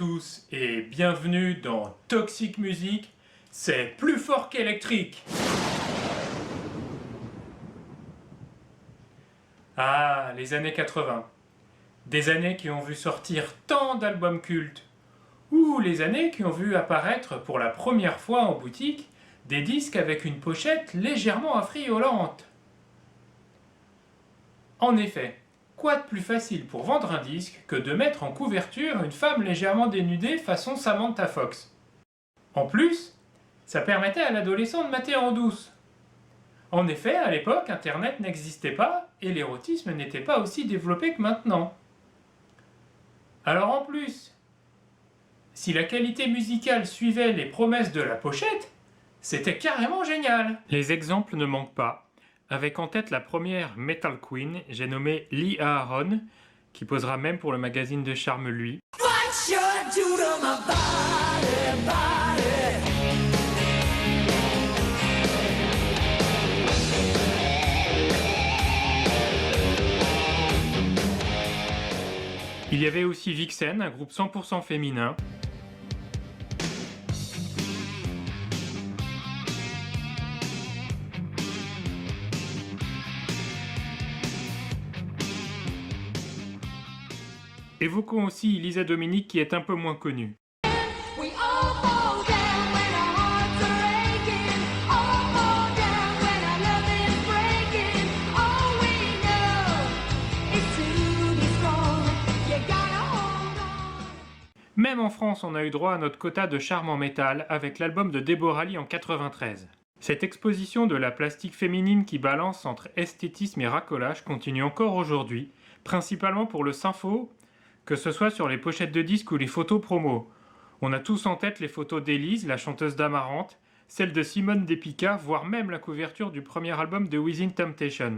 tous et bienvenue dans Toxic Music, c'est plus fort qu'électrique. Ah, les années 80. Des années qui ont vu sortir tant d'albums cultes. Ou les années qui ont vu apparaître pour la première fois en boutique des disques avec une pochette légèrement affriolante. En effet, quoi de plus facile pour vendre un disque que de mettre en couverture une femme légèrement dénudée façon Samantha Fox. En plus, ça permettait à l'adolescent de mater en douce. En effet, à l'époque, Internet n'existait pas et l'érotisme n'était pas aussi développé que maintenant. Alors en plus, si la qualité musicale suivait les promesses de la pochette, c'était carrément génial. Les exemples ne manquent pas. Avec en tête la première Metal Queen, j'ai nommé Lee Aaron, qui posera même pour le magazine de Charme lui. Il y avait aussi Vixen, un groupe 100% féminin. Évoquons aussi Lisa Dominique qui est un peu moins connue. Même en France, on a eu droit à notre quota de charme en métal avec l'album de Deborah Lee en 93. Cette exposition de la plastique féminine qui balance entre esthétisme et racolage continue encore aujourd'hui, principalement pour le sympho, que ce soit sur les pochettes de disques ou les photos promo. On a tous en tête les photos d'Élise, la chanteuse d'Amarante, celle de Simone Despica, voire même la couverture du premier album de Within Temptation.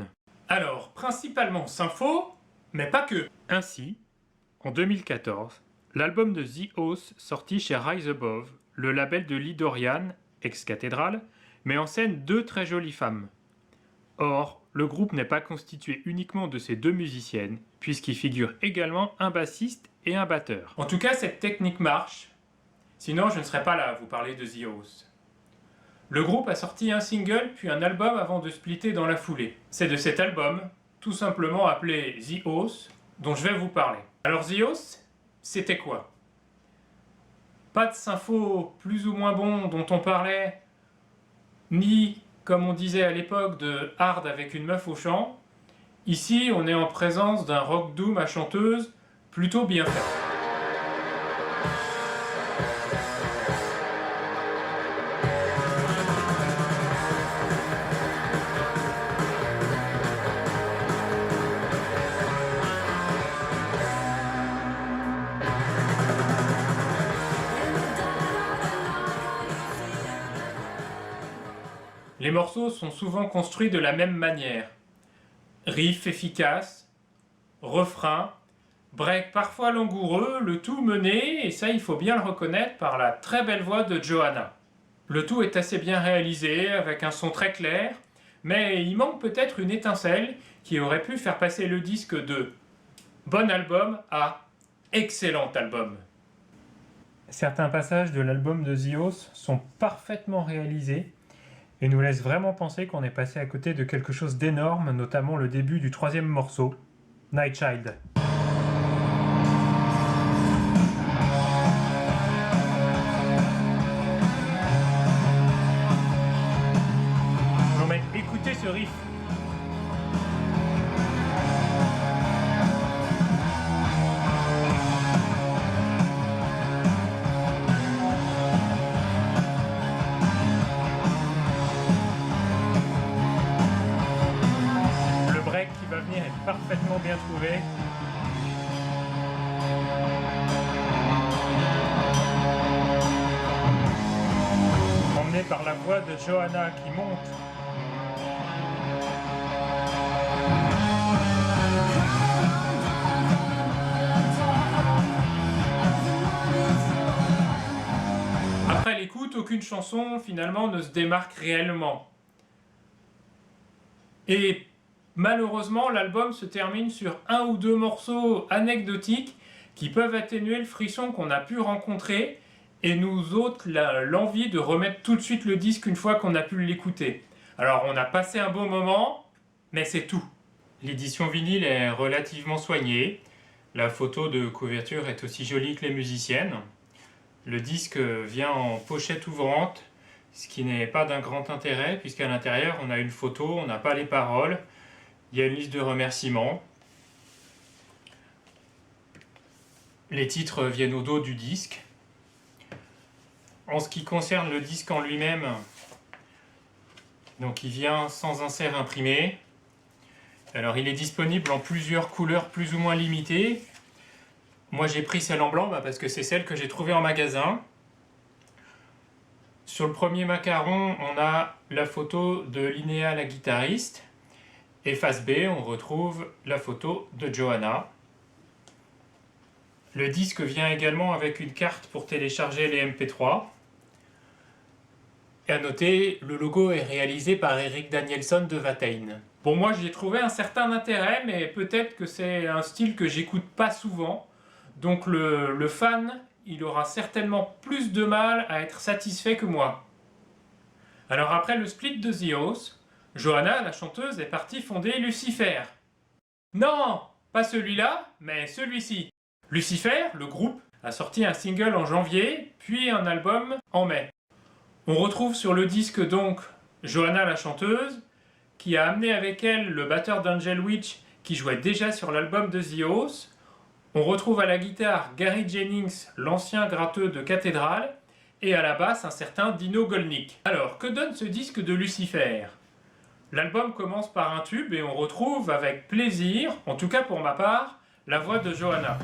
Alors, principalement sympho, mais pas que. Ainsi, en 2014, l'album de The House, sorti chez Rise Above, le label de Lee Dorian, ex-cathédrale, met en scène deux très jolies femmes. Or, le groupe n'est pas constitué uniquement de ces deux musiciennes, puisqu'il figure également un bassiste et un batteur. En tout cas, cette technique marche, sinon je ne serais pas là à vous parler de The House. Le groupe a sorti un single puis un album avant de splitter dans la foulée. C'est de cet album, tout simplement appelé The House, dont je vais vous parler. Alors The House, c'était quoi? Pas de sympho plus ou moins bon dont on parlait, ni, comme on disait à l'époque, de hard avec une meuf au chant. Ici, on est en présence d'un rock doom à chanteuse plutôt bien fait. Les morceaux sont souvent construits de la même manière. Riff efficace, refrain, break parfois langoureux, le tout mené, et ça il faut bien le reconnaître, par la très belle voix de Johanna. Le tout est assez bien réalisé, avec un son très clair, mais il manque peut-être une étincelle qui aurait pu faire passer le disque de bon album à excellent album. Certains passages de l'album de The House sont parfaitement réalisés, et nous laisse vraiment penser qu'on est passé à côté de quelque chose d'énorme, notamment le début du troisième morceau, Night Child. Non mais écoutez ce riff. Qui va venir est parfaitement bien trouvé. Emmené par la voix de Johanna qui monte. Après l'écoute, aucune chanson finalement ne se démarque réellement. Et malheureusement, l'album se termine sur un ou deux morceaux anecdotiques qui peuvent atténuer le frisson qu'on a pu rencontrer et nous ôtent l'envie de remettre tout de suite le disque une fois qu'on a pu l'écouter. Alors on a passé un bon moment, mais c'est tout. L'édition vinyle est relativement soignée. La photo de couverture est aussi jolie que les musiciennes. Le disque vient en pochette ouvrante, ce qui n'est pas d'un grand intérêt, puisqu'à l'intérieur on a une photo, on n'a pas les paroles, il y a une liste de remerciements. Les titres viennent au dos du disque. En ce qui concerne le disque en lui-même, donc il vient sans insert imprimé. Alors il est disponible en plusieurs couleurs plus ou moins limitées. Moi j'ai pris celle en blanc parce que c'est celle que j'ai trouvée en magasin. Sur le premier macaron, on a la photo de Linnea la guitariste. Et face B, on retrouve la photo de Johanna. Le disque vient également avec une carte pour télécharger les MP3. Et à noter, le logo est réalisé par Eric Danielson de Watain. Bon, moi j'y ai trouvé un certain intérêt, mais peut-être que c'est un style que j'écoute pas souvent. Donc le fan, il aura certainement plus de mal à être satisfait que moi. Alors après le split de The House, Johanna, la chanteuse, est partie fonder Lucifer. Non, pas celui-là, mais celui-ci. Lucifer, le groupe, a sorti un single en janvier, puis un album en mai. On retrouve sur le disque donc Johanna la chanteuse, qui a amené avec elle le batteur d'Angel Witch qui jouait déjà sur l'album de The House. On retrouve à la guitare Gary Jennings, l'ancien gratteux de Cathédrale, et à la basse un certain Dino Golnick. Alors, que donne ce disque de Lucifer ? L'album commence par un tube et on retrouve avec plaisir, en tout cas pour ma part, la voix de Johanna.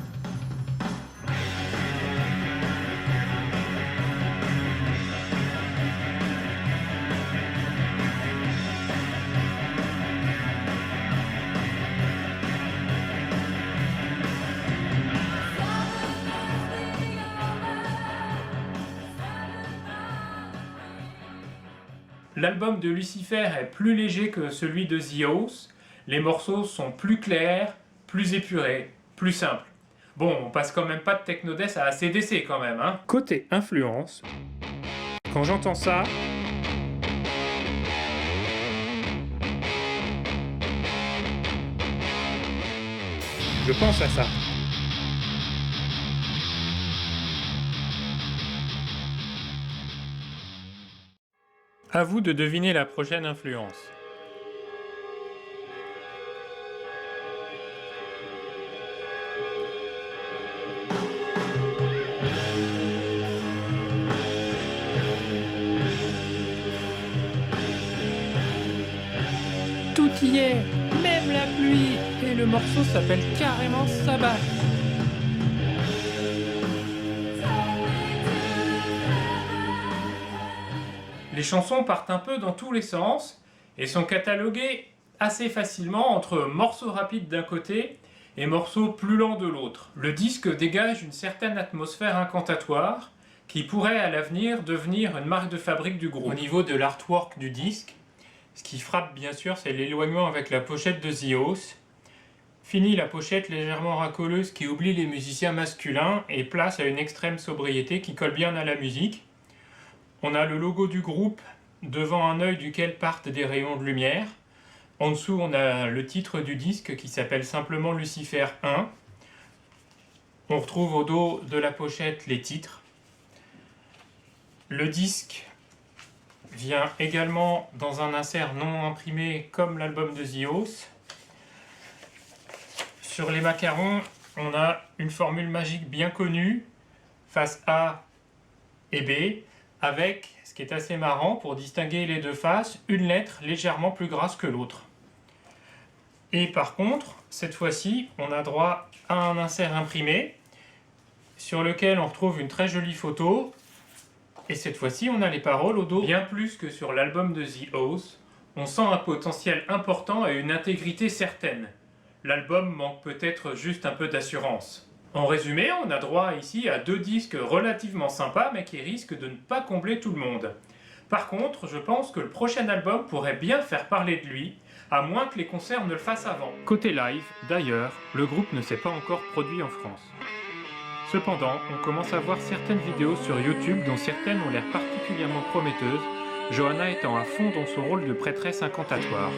L'album de Lucifer est plus léger que celui de The House. Les morceaux sont plus clairs, plus épurés, plus simples. Bon, on passe quand même pas de Techno-Death à AC/DC quand même, hein. Côté influence, quand j'entends ça, je pense à ça. À vous de deviner la prochaine influence. Tout y est, même la pluie, et le morceau s'appelle carrément Sabbath. Les chansons partent un peu dans tous les sens et sont cataloguées assez facilement entre morceaux rapides d'un côté et morceaux plus lents de l'autre. Le disque dégage une certaine atmosphère incantatoire qui pourrait à l'avenir devenir une marque de fabrique du groupe. Au niveau de l'artwork du disque, ce qui frappe bien sûr c'est l'éloignement avec la pochette de The House. Fini la pochette légèrement racoleuse qui oublie les musiciens masculins et place à une extrême sobriété qui colle bien à la musique. On a le logo du groupe devant un œil duquel partent des rayons de lumière. En dessous, on a le titre du disque qui s'appelle simplement Lucifer 1. On retrouve au dos de la pochette les titres. Le disque vient également dans un insert non imprimé comme l'album de The House. Sur les macarons, on a une formule magique bien connue, face A et B, avec, ce qui est assez marrant, pour distinguer les deux faces, une lettre légèrement plus grasse que l'autre. Et par contre, cette fois-ci, on a droit à un insert imprimé, sur lequel on retrouve une très jolie photo, et cette fois-ci, on a les paroles au dos. Bien plus que sur l'album de The House, on sent un potentiel important et une intégrité certaine. L'album manque peut-être juste un peu d'assurance. En résumé, on a droit ici à deux disques relativement sympas, mais qui risquent de ne pas combler tout le monde. Par contre, je pense que le prochain album pourrait bien faire parler de lui, à moins que les concerts ne le fassent avant. Côté live, d'ailleurs, le groupe ne s'est pas encore produit en France. Cependant, on commence à voir certaines vidéos sur YouTube dont certaines ont l'air particulièrement prometteuses, Johanna étant à fond dans son rôle de prêtresse incantatoire.